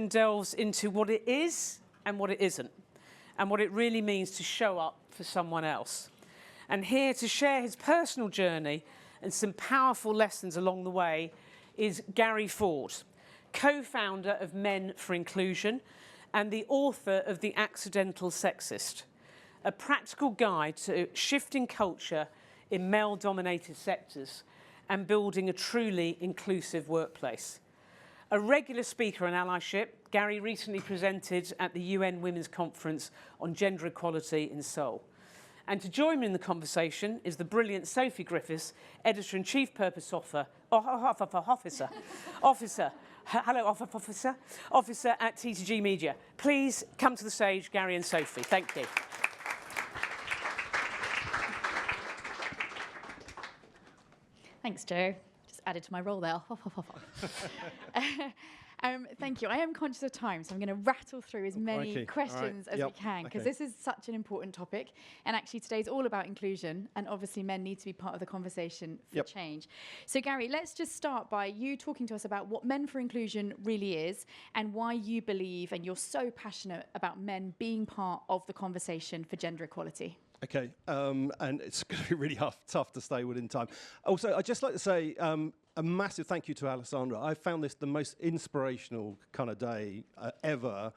delves into what it is and what it isn't, and what it really means to show up for someone else. And here to share his personal journey and some powerful lessons along the way is Gary Ford, co-founder of Men for Inclusion and the author of The Accidental Sexist, a practical guide to shifting culture in male-dominated sectors and building a truly inclusive workplace. A regular speaker on allyship, Gary recently presented at the UN Women's Conference on Gender Equality in Seoul. And to join me in the conversation is the brilliant Sophie Griffiths, Editor-in-Chief Purpose Officer at TTG Media. Please come to the stage, Gary and Sophie. Thank you. Thanks, Joe. Just added to my role there. Thank you. I am conscious of time, so I'm going to rattle through as many questions as we can, because this is such an important topic. And actually, today's all about inclusion, and obviously men need to be part of the conversation for change. So, Gary, let's just start by you talking to us about what Men for Inclusion really is and why you believe and you're so passionate about men being part of the conversation for gender equality. Okay, and it's going to be really tough to stay within time. Also, I'd just like to say a massive thank you to Alessandra. I found this the most inspirational kind of day ever,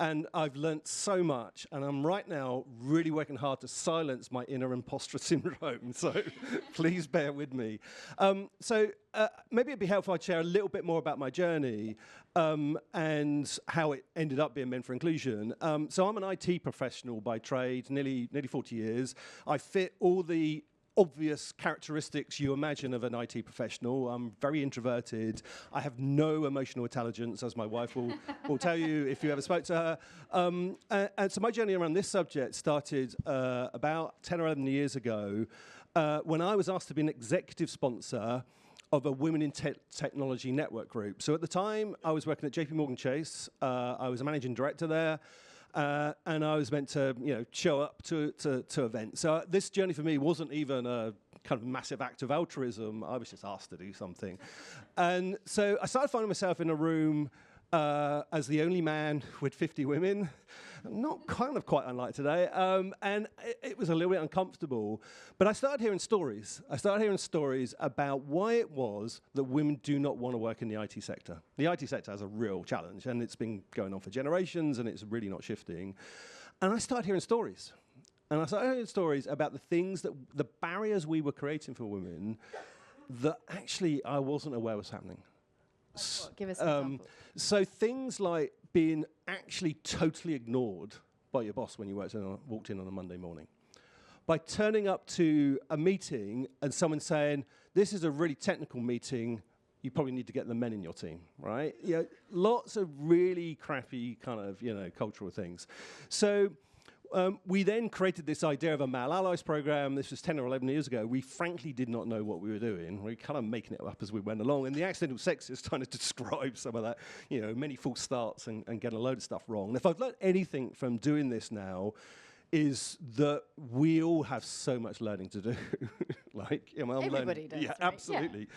and I've learnt so much, and I'm right now really working hard to silence my inner imposter syndrome, so please bear with me. Maybe it'd be helpful I'd share a little bit more about my journey and how it ended up being Men for Inclusion. So I'm an IT professional by trade, nearly 40 years. I fit all the obvious characteristics you imagine of an IT professional. I'm very introverted. I have no emotional intelligence, as my wife will tell you if you ever spoke to her. And so my journey around this subject started about 10 or 11 years ago when I was asked to be an executive sponsor of a Women in Technology network group. So at the time, I was working at JP Chase. I was a managing director there. And I was meant to, show up to events. So this journey for me wasn't even a kind of massive act of altruism. I was just asked to do something. And so I started finding myself in a room as the only man with 50 women, not kind of quite unlike today, and it was a little bit uncomfortable. But I started hearing stories. I started hearing stories about why it was that women do not want to work in the IT sector. The IT sector has a real challenge, and it's been going on for generations, and it's really not shifting. And I started hearing stories. And I started hearing stories about the things that, the barriers we were creating for women that actually I wasn't aware was happening. Give us an example. So things like being actually totally ignored by your boss when you walked in on a Monday morning. By turning up to a meeting and someone saying, this is a really technical meeting, you probably need to get the men in your team, right? Lots of really crappy kind of, cultural things. So we then created this idea of a male allies program. This was 10 or 11 years ago. We frankly did not know what we were doing. We were kind of making it up as we went along. And the Accidental Sexist trying to describe some of that, many false starts and get a load of stuff wrong. And if I've learned anything from doing this now, is that we all have so much learning to do. Everybody does. Yeah, right? absolutely.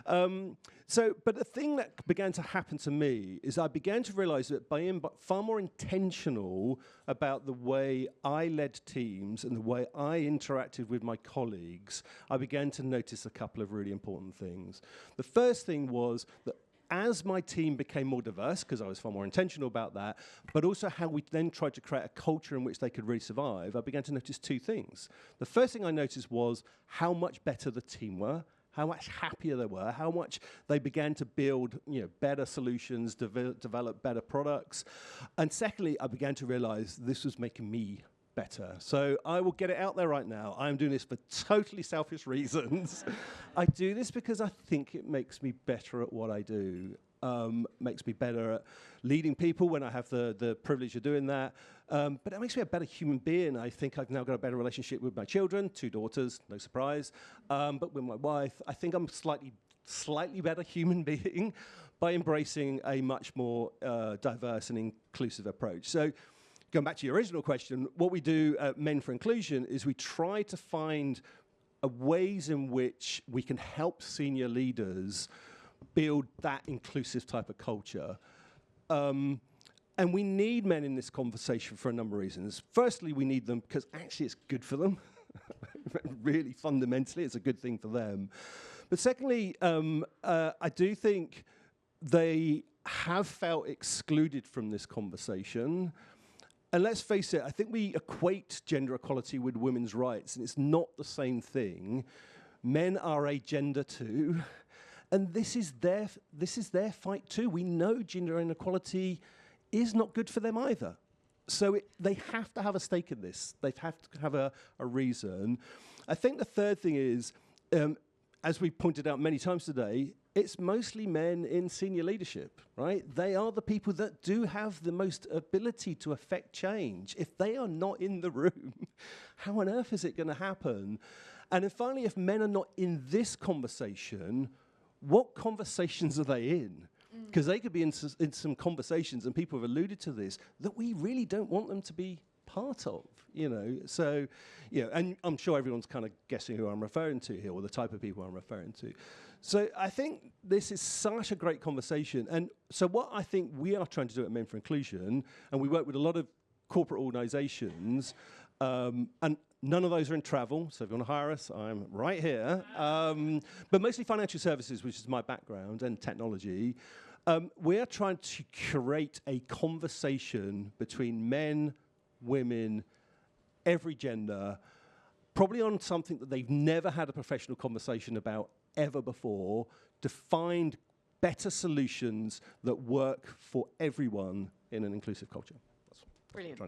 But the thing that began to happen to me is I began to realize that by being far more intentional about the way I led teams and the way I interacted with my colleagues, I began to notice a couple of really important things. The first thing was that as my team became more diverse, because I was far more intentional about that, but also how we then tried to create a culture in which they could really survive, I began to notice two things. The first thing I noticed was how much better the team were, how much happier they were, how much they began to build better solutions, develop better products. And secondly, I began to realize this was making me better. So I will get it out there right now. I'm doing this for totally selfish reasons. I do this because I think it makes me better at what I do. Makes me better at leading people when I have the privilege of doing that. But it makes me a better human being. I think I've now got a better relationship with my children, 2 daughters, no surprise. But with my wife, I think I'm slightly better human being by embracing a much more diverse and inclusive approach. So going back to your original question, what we do at Men for Inclusion is we try to find ways in which we can help senior leaders build that inclusive type of culture. And we need men in this conversation for a number of reasons. Firstly, we need them because actually it's good for them. Really, fundamentally, it's a good thing for them. But secondly, I do think they have felt excluded from this conversation. And let's face it, I think we equate gender equality with women's rights, and it's not the same thing. Men are a gender too, and this is their fight too. We know gender inequality is not good for them either. So they have to have a stake in this. They have to have a reason. I think the third thing is, as we pointed out many times today, it's mostly men in senior leadership, right? They are the people that do have the most ability to affect change. If they are not in the room, how on earth is it going to happen? And then finally, if men are not in this conversation, what conversations are they in? Because they could be in some conversations, and people have alluded to this, that we really don't want them to be part of, you know. So, you know, and I'm sure everyone's kind of guessing who I'm referring to here, or the type of people I'm referring to. So I think this is such a great conversation. And so what I think we are trying to do at Men for Inclusion, and we work with a lot of corporate organizations, and none of those are in travel, so if you want to hire us, I'm right here. But mostly financial services, which is my background, and technology. We are trying to curate a conversation between men, women, every gender, probably on something that they've never had a professional conversation about ever before, to find better solutions that work for everyone in an inclusive culture. Brilliant.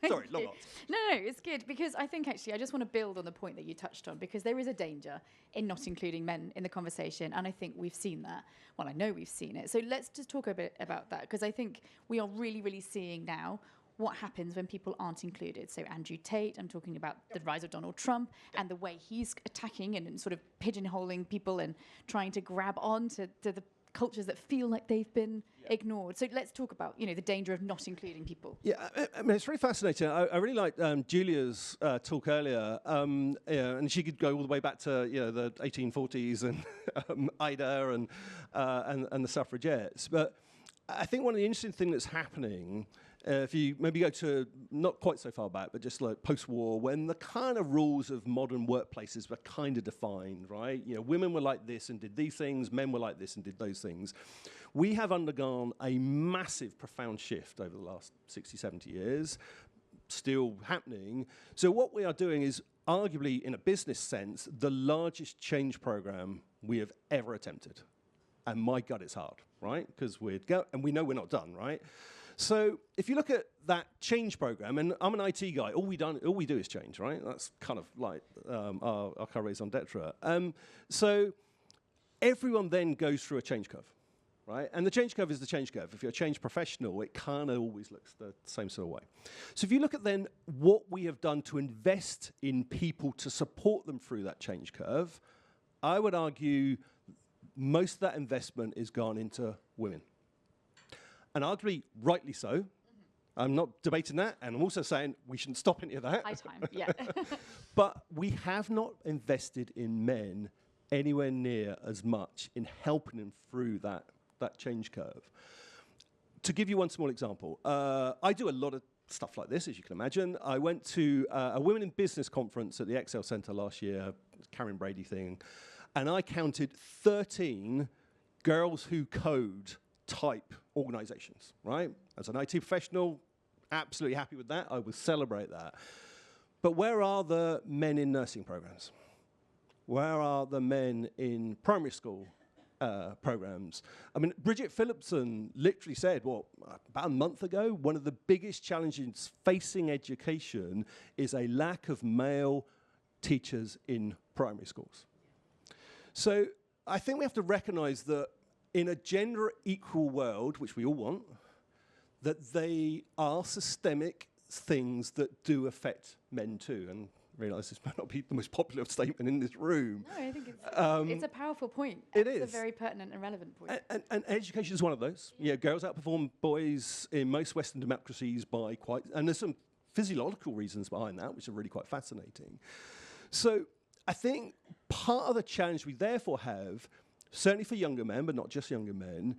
Sorry, long answer. No, it's good, because I think actually I just want to build on the point that you touched on, because there is a danger in not including men in the conversation, and I think we've seen that. Well, I know we've seen it. So let's just talk a bit about that, because I think we are really, really seeing now what happens when people aren't included. So Andrew Tate, I'm talking about the rise of Donald Trump and the way he's attacking and sort of pigeonholing people and trying to grab on to the cultures that feel like they've been ignored. So let's talk about, you know, the danger of not including people. Yeah, I mean, it's really fascinating. I really liked Julia's talk earlier, and she could go all the way back to, you know, the 1840s and Ida and the suffragettes. But I think one of the interesting things that's happening, if you maybe go to not quite so far back, but just like post-war, when the kind of rules of modern workplaces were kind of defined, right? You know, women were like this and did these things, men were like this and did those things. We have undergone a massive, profound shift over the last 60, 70 years, still happening. So what we are doing is arguably, in a business sense, the largest change program we have ever attempted. And my God, it's hard, right? Because and we know we're not done, right? So if you look at that change program, and I'm an IT guy, all we do is change, right? That's kind of like our raison d'etre. So everyone then goes through a change curve, right? And the change curve is the change curve. If you're a change professional, it kind of always looks the same sort of way. So if you look at then what we have done to invest in people to support them through that change curve, I would argue most of that investment is gone into women. And arguably, rightly so. Mm-hmm. I'm not debating that, and I'm also saying we shouldn't stop any of that. High time, yeah. But we have not invested in men anywhere near as much in helping them through that change curve. To give you one small example, I do a lot of stuff like this, as you can imagine. I went to a Women in Business conference at the Excel Centre last year, Karen Brady thing, and I counted 13 girls who code type organizations, right? As an IT professional, absolutely happy with that. I will celebrate that. But where are the men in nursing programs? Where are the men in primary school programs? I mean, Bridget Phillipson literally said, about a month ago, one of the biggest challenges facing education is a lack of male teachers in primary schools. So I think we have to recognize that in a gender-equal world, which we all want, that they are systemic things that do affect men too. And I realise this might not be the most popular statement in this room. No, I think it's a powerful point. It is. It's a very pertinent and relevant point. And education is one of those. Yeah. You know, girls outperform boys in most Western democracies by quite... And there's some physiological reasons behind that, which are really quite fascinating. So I think part of the challenge we therefore have, certainly for younger men, but not just younger men,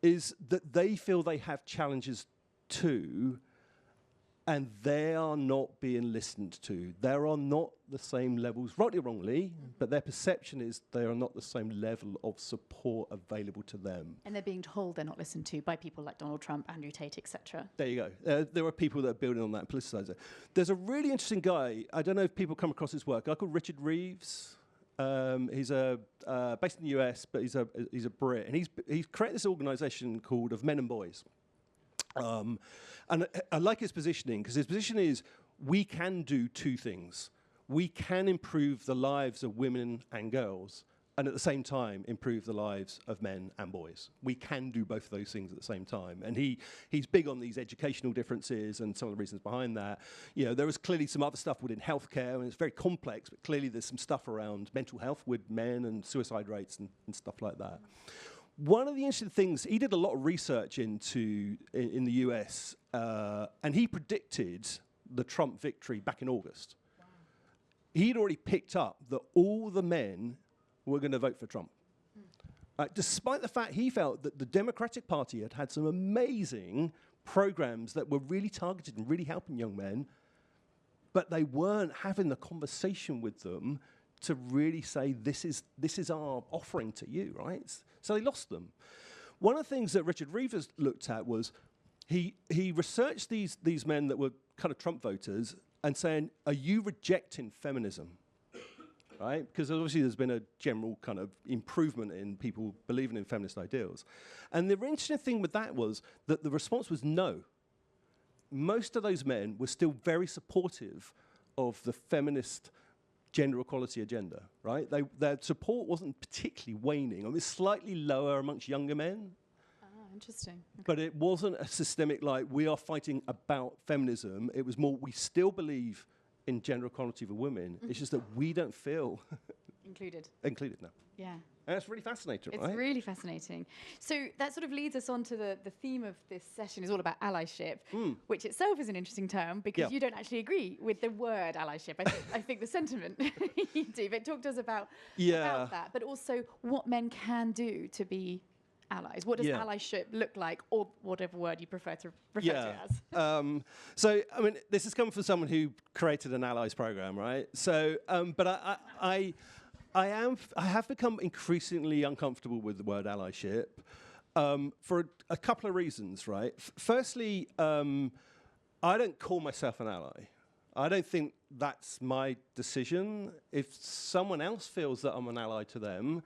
is that they feel they have challenges too, and they are not being listened to. They're on not the same levels, rightly or wrongly, but their perception is they are not the same level of support available to them. And they're being told they're not listened to by people like Donald Trump, Andrew Tate, etc. There you go. There are people that are building on that and politicise it. There's a really interesting guy, I don't know if people come across his work, a guy called Richard Reeves. He's based in the US, but he's a Brit. And he's created this organisation called Of Men and Boys. And I like his positioning, because his position is we can do two things. We can improve the lives of women and girls, and at the same time improve the lives of men and boys. We can do both of those things at the same time. And he's big on these educational differences and some of the reasons behind that. You know, there is clearly some other stuff within healthcare, and it's very complex, but clearly there's some stuff around mental health with men and suicide rates and stuff like that. One of the interesting things, he did a lot of research into in the US, and he predicted the Trump victory back in August. Wow. He'd already picked up that all the men were going to vote for Trump. Despite the fact he felt that the Democratic Party had had some amazing programs that were really targeted and really helping young men, but they weren't having the conversation with them to really say, this is our offering to you, right? So they lost them. One of the things that Richard Reeves looked at was he researched these men that were kind of Trump voters and saying, are you rejecting feminism? Right? Because obviously there's been a general kind of improvement in people believing in feminist ideals. And the interesting thing with that was that the response was no. Most of those men were still very supportive of the feminist gender equality agenda, right? Their support wasn't particularly waning. It was slightly lower amongst younger men. Interesting. Okay. But it wasn't a systemic, like, we are fighting about feminism. It was more, we still believe in gender equality for women. It's just that we don't feel included now. Yeah. And it's really fascinating, right? It's really fascinating. So that sort of leads us on to the theme of this session is all about allyship, which itself is an interesting term because you don't actually agree with the word allyship. I think the sentiment you do. But talk to us about that, but also what men can do to be allies. What does allyship look like, or whatever word you prefer to refer to it as? So, I mean, this is coming from someone who created an allies program, right? So, but I have become increasingly uncomfortable with the word allyship for a couple of reasons, right? Firstly, I don't call myself an ally. I don't think that's my decision. If someone else feels that I'm an ally to them,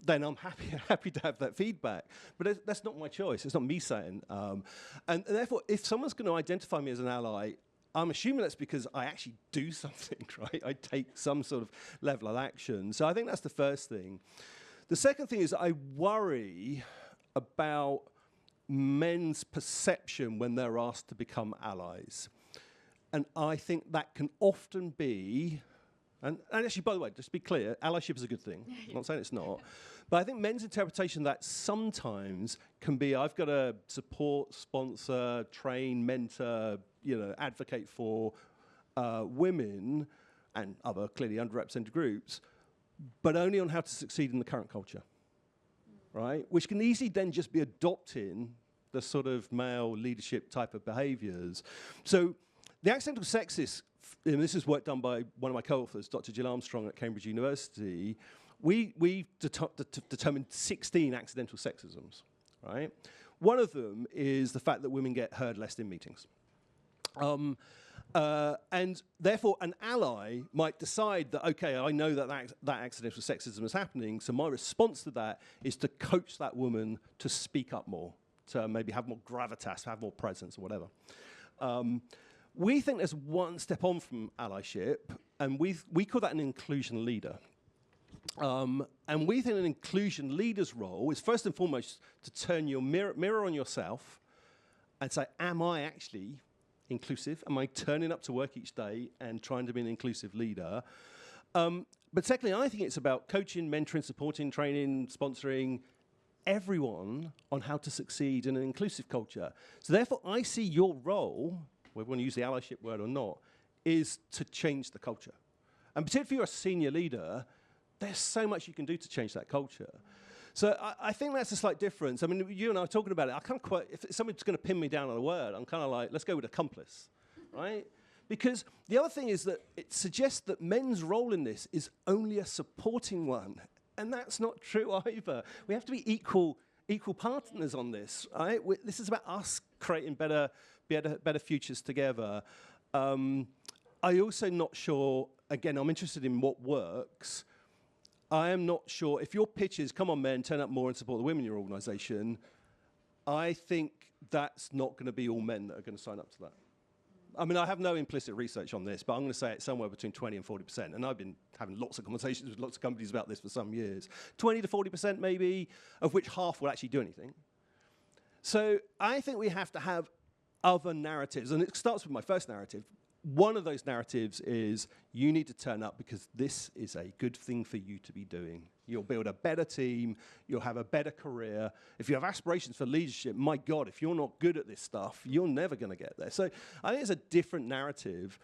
then I'm happy to have that feedback. But that's not my choice. It's not me saying. And therefore, if someone's going to identify me as an ally, I'm assuming that's because I actually do something, right? I take some sort of level of action. So I think that's the first thing. The second thing is I worry about men's perception when they're asked to become allies. And I think that can often be, and actually, by the way, just to be clear, allyship is a good thing. I'm not saying it's not. But I think men's interpretation of that sometimes can be, I've got to support, sponsor, train, mentor, advocate for women and other clearly underrepresented groups, but only on how to succeed in the current culture, right? Which can easily then just be adopting the sort of male leadership type of behaviors. So the accidental sexist, and this is work done by one of my co-authors, Dr. Jill Armstrong at Cambridge University. We determined 16 accidental sexisms, right? One of them is the fact that women get heard less in meetings. And therefore, an ally might decide that, okay, I know that accidental sexism is happening, so my response to that is to coach that woman to speak up more, to maybe have more gravitas, have more presence or whatever. We think there's one step on from allyship, and we call that an inclusion leader. And we think an inclusion leader's role is first and foremost to turn your mirror on yourself and say, am I actually inclusive? Am I turning up to work each day and trying to be an inclusive leader? But secondly, I think it's about coaching, mentoring, supporting, training, sponsoring everyone on how to succeed in an inclusive culture. So therefore, I see your role, whether we want to use the allyship word or not, is to change the culture. And particularly if you're a senior leader, there's so much you can do to change that culture. So I think that's a slight difference. I mean, you and I were talking about it. I can't quite, if someone's going to pin me down on a word, I'm kind of like, let's go with accomplice, right? Because the other thing is that it suggests that men's role in this is only a supporting one. And that's not true either. We have to be equal partners on this, right? This is about us creating better futures together. I'm also not sure, again, I'm interested in what works. I am not sure, if your pitch is, come on men, turn up more and support the women in your organisation, I think that's not going to be all men that are going to sign up to that. I mean, I have no implicit research on this, but I'm going to say it's somewhere between 20 and 40%. And I've been having lots of conversations with lots of companies about this for some years. 20 to 40% maybe, of which half will actually do anything. So I think we have to have other narratives. And it starts with my first narrative. One of those narratives is you need to turn up because this is a good thing for you to be doing. You'll build a better team. You'll have a better career. If you have aspirations for leadership, my God, if you're not good at this stuff, you're never going to get there. So I think it's a different narrative,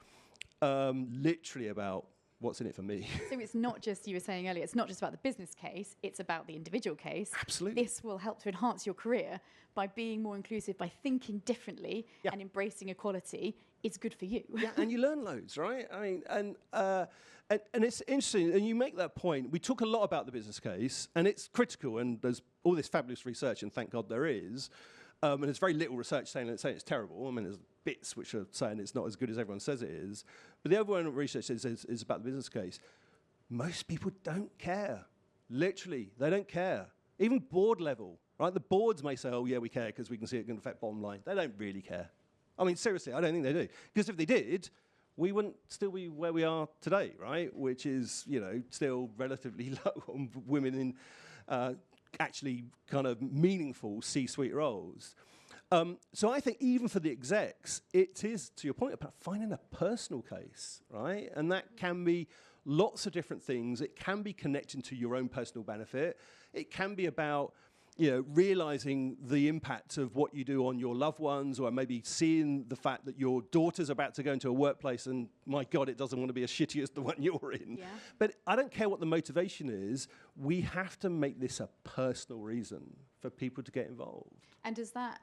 literally about what's in it for me. So it's not just, you were saying earlier, it's not just about the business case, it's about the individual case. Absolutely. This will help to enhance your career by being more inclusive, by thinking differently and embracing equality. It's good for you. Yeah, and you learn loads, right? I mean, and it's interesting, and you make that point. We talk a lot about the business case, and it's critical, and there's all this fabulous research, and thank God there is. And there's very little research saying it's terrible. I mean, there's bits which are saying it's not as good as everyone says it is. But the overwhelming research is about the business case. Most people don't care. Literally, they don't care. Even board level, right? The boards may say, oh, yeah, we care because we can see it can affect bottom line. They don't really care. I mean, seriously, I don't think they do. Because if they did, we wouldn't still be where we are today, right? Which is, you know, still relatively low on women in actually kind of meaningful C-suite roles. So I think even for the execs, it is, to your point, about finding a personal case, right? And that can be lots of different things. It can be connecting to your own personal benefit. It can be about, you know, realizing the impact of what you do on your loved ones, or maybe seeing the fact that your daughter's about to go into a workplace and, my God, it doesn't want to be as shitty as the one you're in. Yeah. But I don't care what the motivation is. We have to make this a personal reason for people to get involved. And does that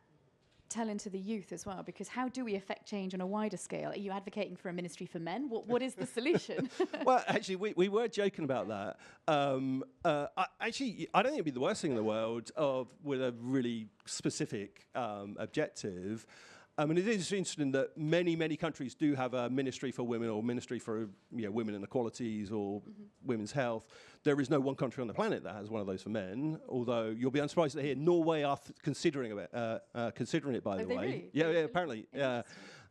tell into the youth as well? Because how do we affect change on a wider scale? Are you advocating for a ministry for men? What is the solution? Well, actually, we were joking about that. I don't think it'd be the worst thing in the world with a really specific objective. I mean, it is interesting that many countries do have a ministry for women or ministry for women and equalities or women's health. There is no one country on the planet that has one of those for men, although you'll be unsurprised to hear Norway are considering it, by the way. Really? Yeah, apparently. Yeah.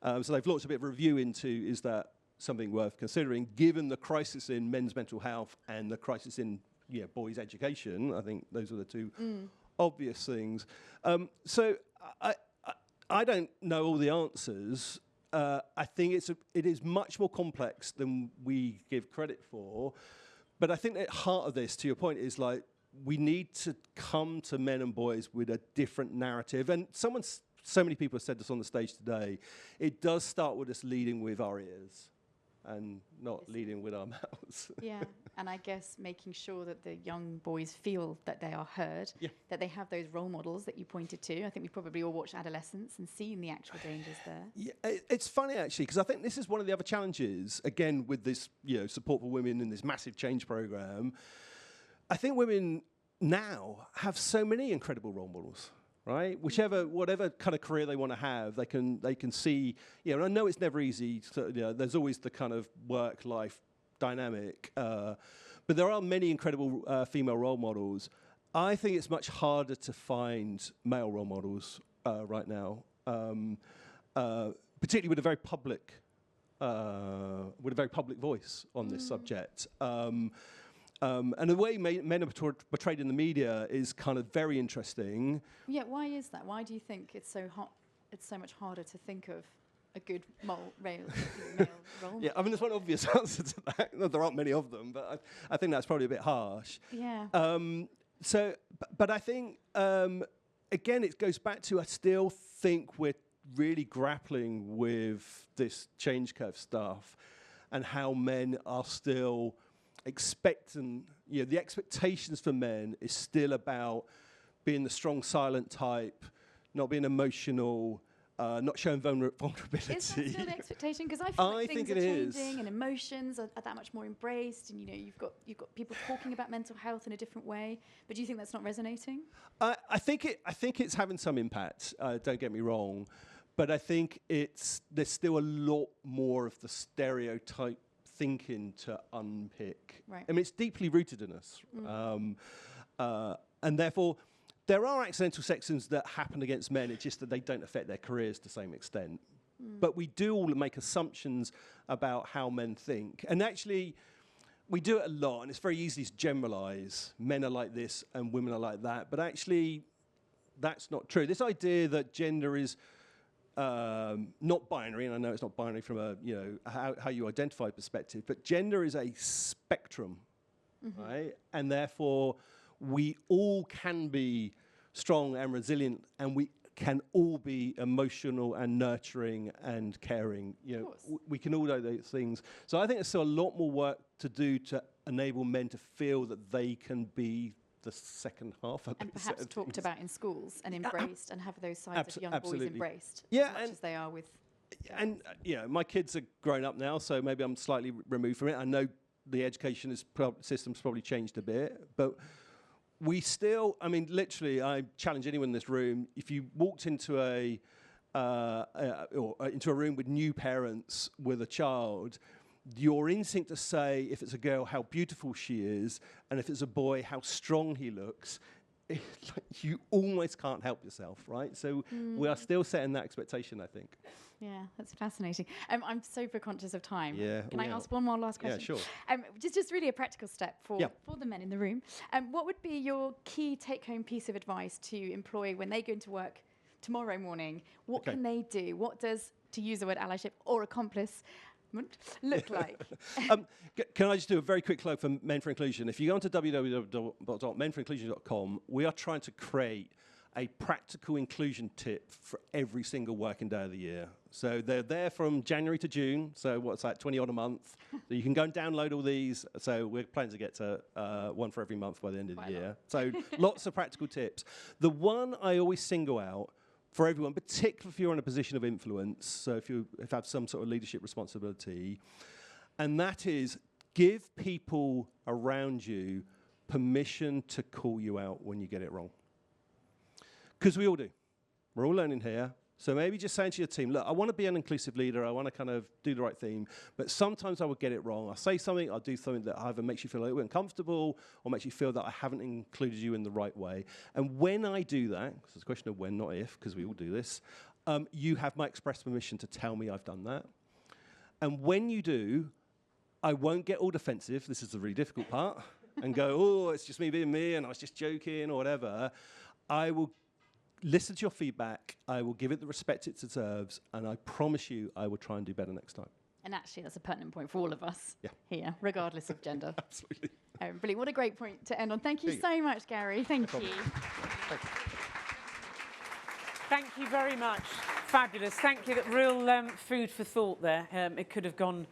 So they've launched a bit of a review into, is that something worth considering, given the crisis in men's mental health and the crisis in boys' education. I think those are the two obvious things. So I don't know all the answers. I think it is much more complex than we give credit for. But I think at the heart of this, to your point, is like we need to come to men and boys with a different narrative. And so many people have said this on the stage today. It does start with us leading with our ears and not leading with our mouths. Yeah, and I guess making sure that the young boys feel that they are heard, that they have those role models that you pointed to. I think we've probably all watched Adolescence and seen the actual dangers there. Yeah, it's funny, actually, because I think this is one of the other challenges, again, with this support for women in this massive change program. I think women now have so many incredible role models. Right, whatever kind of career they want to have, they can see. And I know it's never easy. There's always the kind of work-life dynamic, but there are many incredible female role models. I think it's much harder to find male role models right now, particularly with a very public voice on this subject. And the way men are portrayed in the media is kind of very interesting. Yeah, why is that? Why do you think it's so much harder to think of a good male role? Yeah, I mean, there's one obvious answer to that. There aren't many of them, but I think that's probably a bit harsh. Yeah. But I think, again, it goes back to, I still think we're really grappling with this change curve stuff and how men are still expectant, the expectations for men is still about being the strong, silent type, not being emotional, not showing vulnerability. Is that still the expectation? Because I feel like things are changing and emotions are that much more embraced, and you've got people talking about mental health in a different way. But do you think that's not resonating? I think it's having some impact. Don't get me wrong, but I think there's still a lot more of the stereotype thinking to unpick. Right. I mean, it's deeply rooted in us, and therefore, there are accidental sex sins that happen against men. It's just that they don't affect their careers to the same extent. But we do all make assumptions about how men think. And actually, we do it a lot, and it's very easy to generalize. Men are like this and women are like that. But actually, that's not true. This idea that gender is not binary, and I know it's not binary from a how you identify perspective, but gender is a spectrum, right? And therefore, we all can be strong and resilient, and we can all be emotional and nurturing and caring. We can all do those things. So I think there's still a lot more work to do to enable men to feel that they can be the second half of and perhaps talked about in schools and embraced and have those sides of young boys embraced as much as they are with girls. And my kids are grown up now, so maybe I'm slightly removed from it. I know the education system's probably changed a bit, but we still, literally, I challenge anyone in this room, if you walked into into a room with new parents with a child, your instinct to say, if it's a girl, how beautiful she is, and if it's a boy, how strong he looks, you almost can't help yourself, right? So we are still setting that expectation, I think. Yeah, that's fascinating. I'm super conscious of time. Yeah, Can I ask one more last question? Yeah, sure. Just really a practical step for the men in the room. What would be your key take-home piece of advice to employ when they go into work tomorrow morning? What can they do? What does, to use the word allyship or accomplice, look like? Can I just do a very quick plug for Men for Inclusion? If you go onto www.menforinclusion.com, we are trying to create a practical inclusion tip for every single working day of the year. So they're there from January to June. So what's that, 20 odd a month? So you can go and download all these. So we're planning to get to one for every month by the end of the year. So lots of practical tips. The one I always single out for everyone, particularly if you're in a position of influence, so if you have some sort of leadership responsibility, and that is give people around you permission to call you out when you get it wrong. Because we all do. We're all learning here. So maybe just saying to your team, look, I want to be an inclusive leader. I want to kind of do the right thing. But sometimes I will get it wrong. I'll say something, I'll do something that either makes you feel a little uncomfortable or makes you feel that I haven't included you in the right way. And when I do that, because it's a question of when, not if, because we all do this, you have my express permission to tell me I've done that. And when you do, I won't get all defensive. This is the really difficult part. And go, oh, it's just me being me and I was just joking or whatever. I will listen to your feedback, I will give it the respect it deserves, and I promise you I will try and do better next time. And actually, that's a pertinent point for all of us here, regardless of gender. Absolutely. Brilliant. What a great point to end on. Thank you so much, Gary. Thank you. Thanks. Thank you very much. Fabulous. Thank you. Real food for thought there. It could have gone